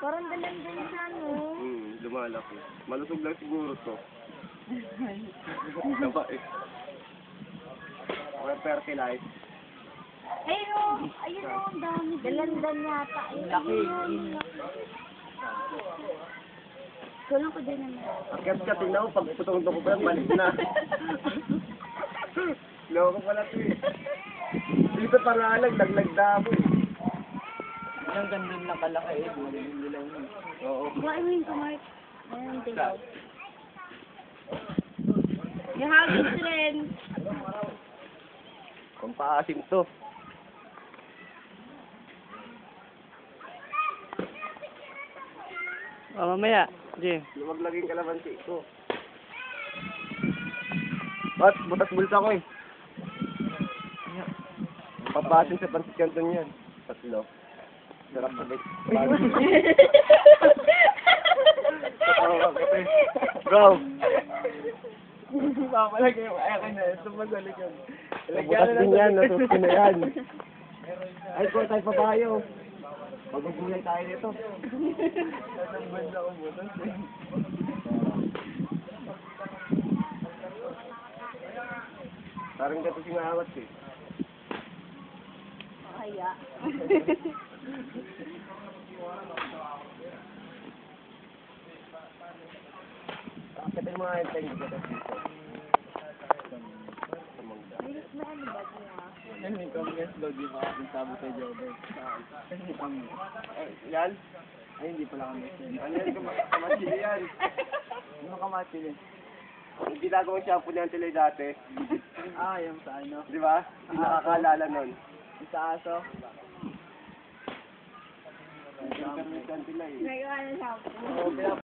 Parang dalandan siya, no? Lumalaki. Malusog lang siguro to. Daba eh. Okay, fertilize. Ayun o! Ayun o! Ang dami. Dalandan yata. Ayun, Laki. ayun. Kulang ko din naman. Akyat ka, tingnan mo, pag putong ko pa yan, balik na. Loko pala to eh. Dito pa nga lang, laglag damo eh. Ang ganda na kalaki eh. Dilaw mo. Oo. Kuhain mo yung kumart. Ayun, dilaw. Yung hagis rin. Pampaasim to. Mamaya, Jim. Luwag laging kalamansi ko. Ba't? Butas bulsa ko eh. Papasin sa pansit canton yan. Tatlo. Sarap sa bit. Bro! Papalagay yung akin na. Ito magaling yun. Butas din yan. Nasusin na yan. Ay, kung tayo pabayo. Magugulay tayo nito. Ang banda ko butas eh. Parang gato singawat eh. Kaya. Bakit yung mga enteng gato dito? May ano ba niya? Ano yung comments daw di makakasabo kay Jobber? Ano yung comments? Yan? Ay, hindi pala kami. Ano yan? Kamatili yan. Ano kamatili? Yung ginagawang shampoo niyan tuloy dati. Ah, yung sa ano? Di ba? Hindi nakakaalala nun. Yung sa aso? Yung kamitan sila eh. Nagawa na siya. Oo,